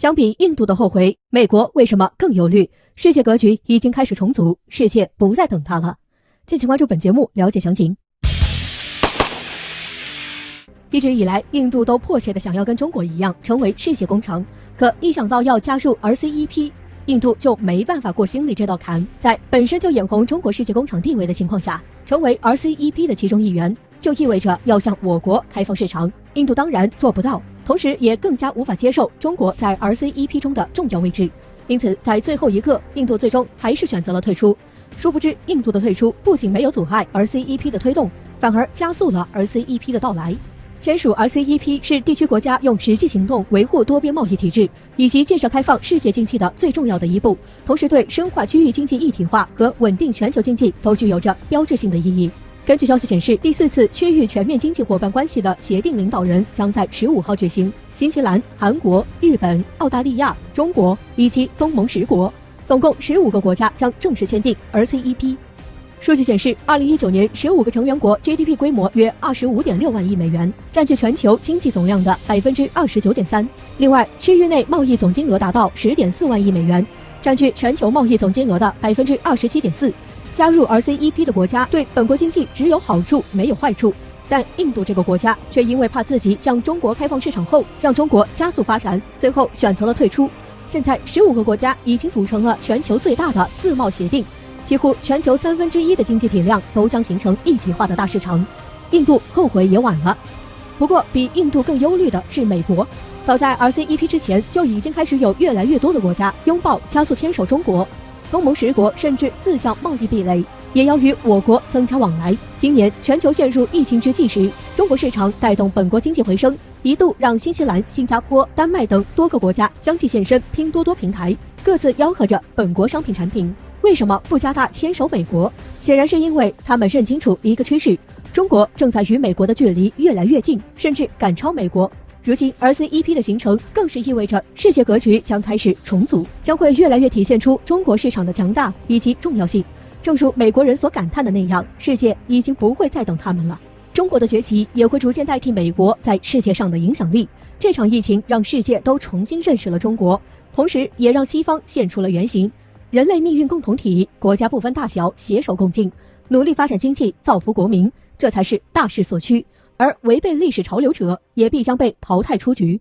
相比印度的后回，美国为什么更忧虑？世界格局已经开始重组，世界不再等它了。敬请关注本节目，了解详情。一直以来，印度都迫切地想要跟中国一样成为世界工厂，可一想到要加入 RCEP， 印度就没办法过心里这道坎。在本身就眼红中国世界工厂地位的情况下，成为 RCEP 的其中一员，就意味着要向我国开放市场。印度当然做不到，同时也更加无法接受中国在 RCEP 中的重要位置，因此在最后一刻，印度最终还是选择了退出。殊不知，印度的退出不仅没有阻碍 RCEP 的推动，反而加速了 RCEP 的到来。签署 RCEP 是地区国家用实际行动维护多边贸易体制以及建设开放世界经济的最重要的一步，同时对深化区域经济一体化和稳定全球经济都具有着标志性的意义。根据消息显示，第4次区域全面经济伙伴关系的协定领导人将在15号举行，新西兰、韩国、日本、澳大利亚、中国以及东盟10国，总共15个国家将正式签订 RCEP。数据显示，2019年15个成员国 GDP 规模约25.6万亿美元，占据全球经济总量的 29.3%。另外，区域内贸易总金额达到 10.4万亿美元，占据全球贸易总金额的 27.4%。加入 RCEP 的国家对本国经济只有好处没有坏处，但印度这个国家却因为怕自己向中国开放市场后让中国加速发展，最后选择了退出。现在15个国家已经组成了全球最大的自贸协定，几乎全球1/3的经济体量都将形成一体化的大市场。印度后悔也晚了。不过比印度更忧虑的是美国，早在 RCEP 之前就已经开始有越来越多的国家拥抱加速牵手中国，东盟10国甚至自降贸易壁垒，也要与我国增加往来。今年全球陷入疫情之际时，中国市场带动本国经济回升，一度让新西兰、新加坡、丹麦等多个国家相继现身拼多多平台，各自吆喝着本国商品产品。为什么不加大牵手美国？显然是因为他们认清楚一个趋势，中国正在与美国的距离越来越近，甚至赶超美国。如今 RCEP 的形成更是意味着世界格局将开始重组，将会越来越体现出中国市场的强大以及重要性。正如美国人所感叹的那样，世界已经不会再等他们了。中国的崛起也会逐渐代替美国在世界上的影响力。这场疫情让世界都重新认识了中国，同时也让西方现出了原形。人类命运共同体，国家不分大小，携手共进，努力发展经济，造福国民，这才是大势所趋。而违背历史潮流者也必将被淘汰出局。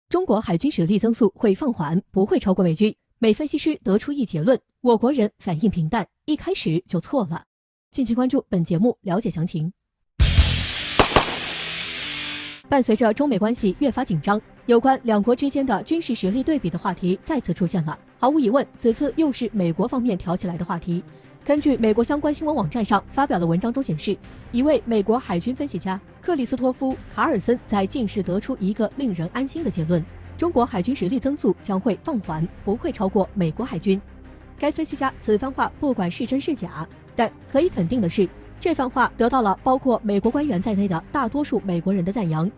中国海军实力增速会放缓，不会超过美军。美分析师得出一结论，我国人反应平淡，一开始就错了。敬请关注本节目，了解详情。伴随着中美关系越发紧张，有关两国之间的军事实力对比的话题再次出现了。毫无疑问，此次又是美国方面挑起来的话题。根据美国相关新闻网站上发表的文章中显示，一位美国海军分析家克里斯托夫·卡尔森在近日得出一个令人安心的结论：中国海军实力增速将会放缓，不会超过美国海军。该分析家此番话不管是真是假，但可以肯定的是，这番话得到了包括美国官员在内的大多数美国人的赞扬。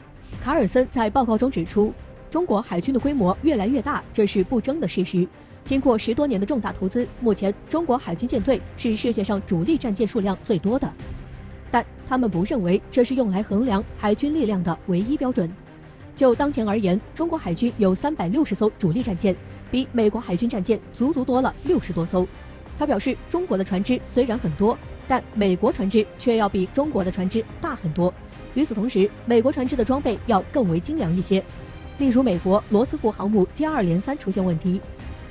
卡尔森在报告中指出，中国海军的规模越来越大，这是不争的事实。经过10多年的重大投资，目前中国海军舰队是世界上主力战舰数量最多的。但他们不认为这是用来衡量海军力量的唯一标准。就当前而言，中国海军有360艘主力战舰，比美国海军战舰足多了60多艘。他表示，中国的船只虽然很多，但美国船只却要比中国的船只大很多。与此同时，美国船只的装备要更为精良一些。例如，美国罗斯福航母接二连三出现问题，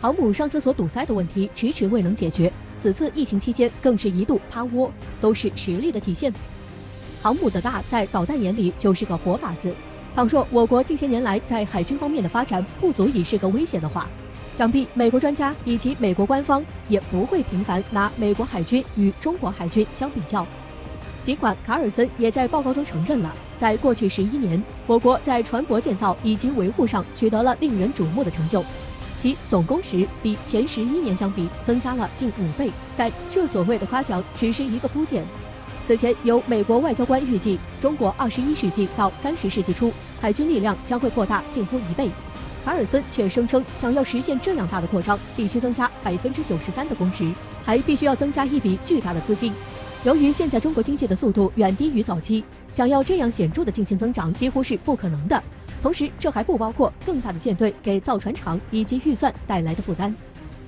航母上厕所堵塞的问题迟迟未能解决，此次疫情期间更是一度趴窝，都是实力的体现。航母的大在导弹眼里就是个活靶子，倘若我国近些年来在海军方面的发展不足以是个威胁的话，想必美国专家以及美国官方也不会频繁拿美国海军与中国海军相比较。尽管卡尔森也在报告中承认了，在过去11年，我国在船舶建造以及维护上取得了令人瞩目的成就，其总工时比前11年相比增加了近5倍，但这所谓的夸奖只是一个铺垫。此前有美国外交官预计，中国21世纪到30世纪初，海军力量将会扩大近乎1倍。卡尔森却声称，想要实现这样大的扩张，必须增加93%的工时，还必须要增加一笔巨大的资金。由于现在中国经济的速度远低于早期，想要这样显著的进行增长几乎是不可能的。同时，这还不包括更大的舰队给造船厂以及预算带来的负担。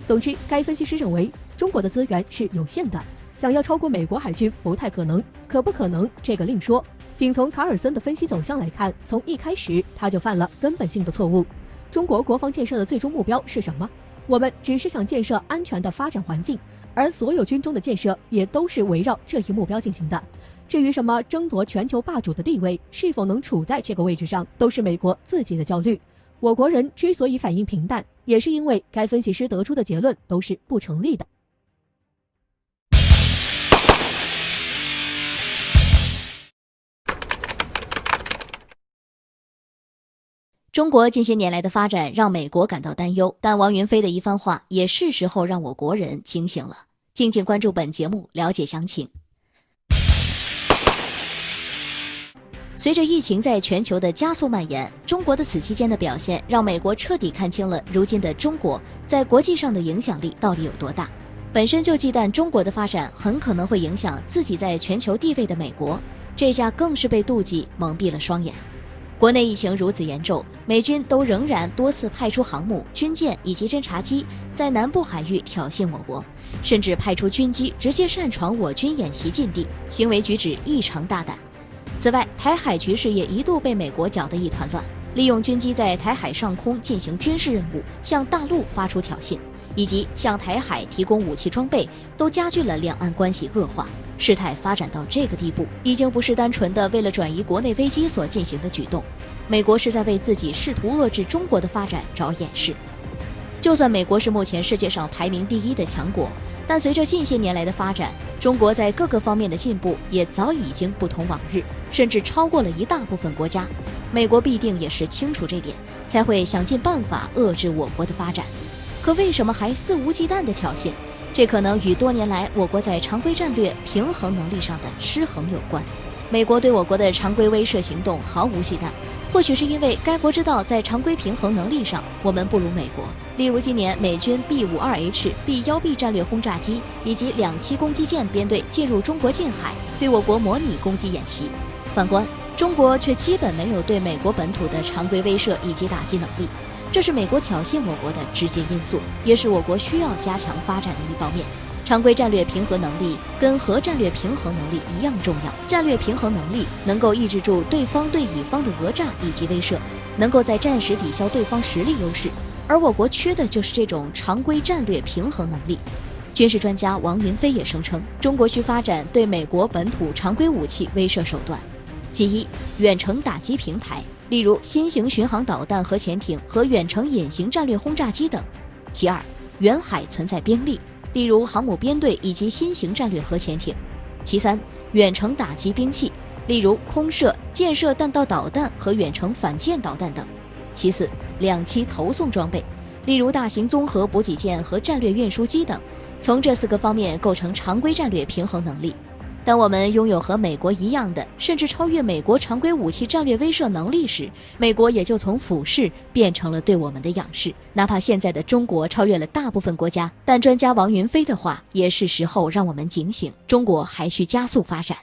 总之，该分析师认为，中国的资源是有限的，想要超过美国海军不太可能，可不可能这个另说。仅从卡尔森的分析走向来看，从一开始他就犯了根本性的错误。中国国防建设的最终目标是什么？我们只是想建设安全的发展环境，而所有军中的建设也都是围绕这一目标进行的。至于什么争夺全球霸主的地位，是否能处在这个位置上，都是美国自己的焦虑。我国人之所以反应平淡，也是因为该分析师得出的结论都是不成立的。中国近些年来的发展让美国感到担忧，但王云飞的一番话也是时候让我国人清醒了。敬请关注本节目，了解详情。随着疫情在全球的加速蔓延，中国的此期间的表现让美国彻底看清了如今的中国在国际上的影响力到底有多大。本身就忌惮中国的发展很可能会影响自己在全球地位的美国，这下更是被妒忌蒙蔽了双眼。国内疫情如此严重，美军都仍然多次派出航母、军舰以及侦察机在南部海域挑衅我国，甚至派出军机直接擅闯我军演习禁地，行为举止异常大胆。此外，台海局势也一度被美国搅得一团乱，利用军机在台海上空进行军事任务，向大陆发出挑衅，以及向台海提供武器装备，都加剧了两岸关系恶化。事态发展到这个地步，已经不是单纯的为了转移国内危机所进行的举动，美国是在为自己试图遏制中国的发展找掩饰。就算美国是目前世界上排名第一的强国，但随着近些年来的发展，中国在各个方面的进步也早已经不同往日，甚至超过了一大部分国家。美国必定也是清楚这点，才会想尽办法遏制我国的发展。可为什么还肆无忌惮的挑衅？这可能与多年来我国在常规战略平衡能力上的失衡有关。美国对我国的常规威慑行动毫无忌惮，或许是因为该国知道在常规平衡能力上我们不如美国。例如今年美军 B-52H、B-1B 战略轰炸机以及2栖攻击舰编队进入中国近海，对我国模拟攻击演习。反观中国却基本没有对美国本土的常规威慑以及打击能力，这是美国挑衅我国的直接因素，也是我国需要加强发展的一方面。常规战略平衡能力跟核战略平衡能力一样重要。战略平衡能力能够抑制住对方对乙方的讹诈以及威慑，能够在战时抵消对方实力优势，而我国缺的就是这种常规战略平衡能力。军事专家王云飞也声称，中国需发展对美国本土常规武器威慑手段，其一，远程打击平台，例如新型巡航导弹核潜艇和远程隐形战略轰炸机等；其二，远海存在兵力，例如航母编队以及新型战略核潜艇；其三，远程打击兵器，例如空射、箭射弹道导弹和远程反舰导弹等；其四，2栖投送装备，例如大型综合补给舰和战略运输机等。从这4个方面构成常规战略平衡能力。当我们拥有和美国一样的，甚至超越美国常规武器战略威慑能力时，美国也就从俯视变成了对我们的仰视。哪怕现在的中国超越了大部分国家，但专家王云飞的话也是时候让我们警醒，中国还需加速发展。